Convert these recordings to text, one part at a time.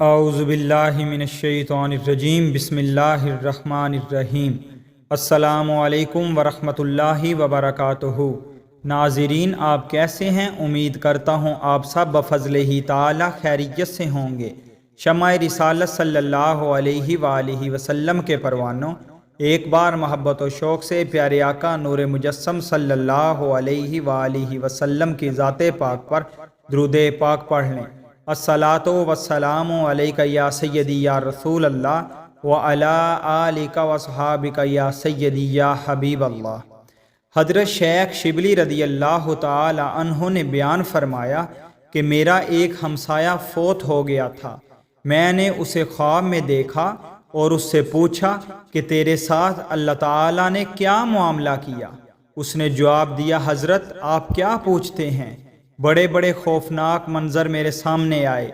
اعوذ باللہ من الشیطان الرجیم بسم اللہ الرحمن الرحیم السلام علیکم ورحمۃ اللہ وبرکاتہ۔ ناظرین، آپ کیسے ہیں؟ امید کرتا ہوں آپ سب بفضل ہی تعالی خیریت سے ہوں گے۔ شمع رسالت صلی اللہ علیہ وآلہ وسلم کے پروانوں، ایک بار محبت و شوق سے پیارے آقا نور مجسم صلی اللہ علیہ وآلہ وسلم کی ذات پاک پر درود پاک پڑھ لیں۔ الصلاۃ والسلام علیک یا سیدی یا رسول اللہ وعلی آلک وصحابک یا سیدی یا حبیب اللہ۔ حضرت شیخ شبلی رضی اللہ تعالی عنہ نے بیان فرمایا کہ میرا ایک ہمسایہ فوت ہو گیا تھا۔ میں نے اسے خواب میں دیکھا اور اس سے پوچھا کہ تیرے ساتھ اللہ تعالیٰ نے کیا معاملہ کیا؟ اس نے جواب دیا، حضرت آپ کیا پوچھتے ہیں؟ بڑے بڑے خوفناک منظر میرے سامنے آئے۔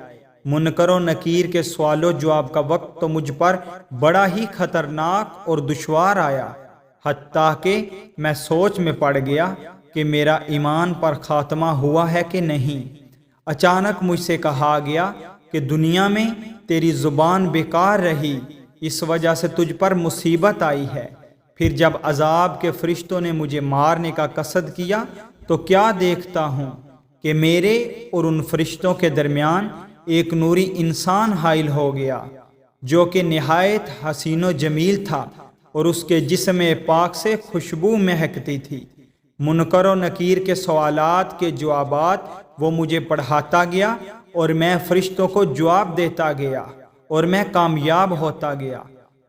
منکر و نکیر کے سوال و جواب کا وقت تو مجھ پر بڑا ہی خطرناک اور دشوار آیا، حتیٰ کہ میں سوچ میں پڑ گیا کہ میرا ایمان پر خاتمہ ہوا ہے کہ نہیں۔ اچانک مجھ سے کہا گیا کہ دنیا میں تیری زبان بیکار رہی، اس وجہ سے تجھ پر مصیبت آئی ہے۔ پھر جب عذاب کے فرشتوں نے مجھے مارنے کا قصد کیا تو کیا دیکھتا ہوں کہ میرے اور ان فرشتوں کے درمیان ایک نوری انسان حائل ہو گیا، جو کہ نہایت حسین و جمیل تھا اور اس کے جسم پاک سے خوشبو مہکتی تھی۔ منکر و نکیر کے سوالات کے جوابات وہ مجھے پڑھاتا گیا اور میں فرشتوں کو جواب دیتا گیا اور میں کامیاب ہوتا گیا۔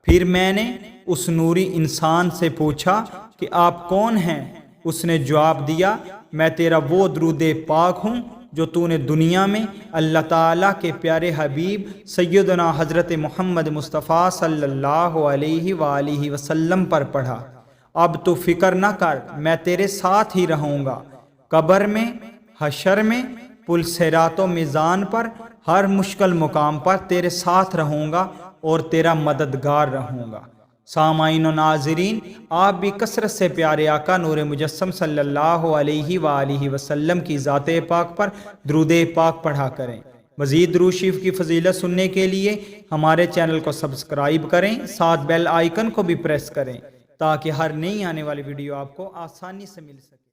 پھر میں نے اس نوری انسان سے پوچھا کہ آپ کون ہیں؟ اس نے جواب دیا، میں تیرا وہ درود پاک ہوں جو تو نے دنیا میں اللہ تعالیٰ کے پیارے حبیب سیدنا حضرت محمد مصطفیٰ صلی اللہ علیہ وآلہ وسلم پر پڑھا۔ اب تو فکر نہ کر، میں تیرے ساتھ ہی رہوں گا، قبر میں، حشر میں، پل صراط و میزان پر، ہر مشکل مقام پر تیرے ساتھ رہوں گا اور تیرا مددگار رہوں گا۔ سامعین و ناظرین، آپ بھی کثرت سے پیارے آقا نور مجسم صلی اللہ علیہ وآلہ وسلم کی ذات پاک پر درود پاک پڑھا کریں۔ مزید درود شریف کی فضیلت سننے کے لیے ہمارے چینل کو سبسکرائب کریں، ساتھ بیل آئیکن کو بھی پریس کریں تاکہ ہر نئی آنے والی ویڈیو آپ کو آسانی سے مل سکے۔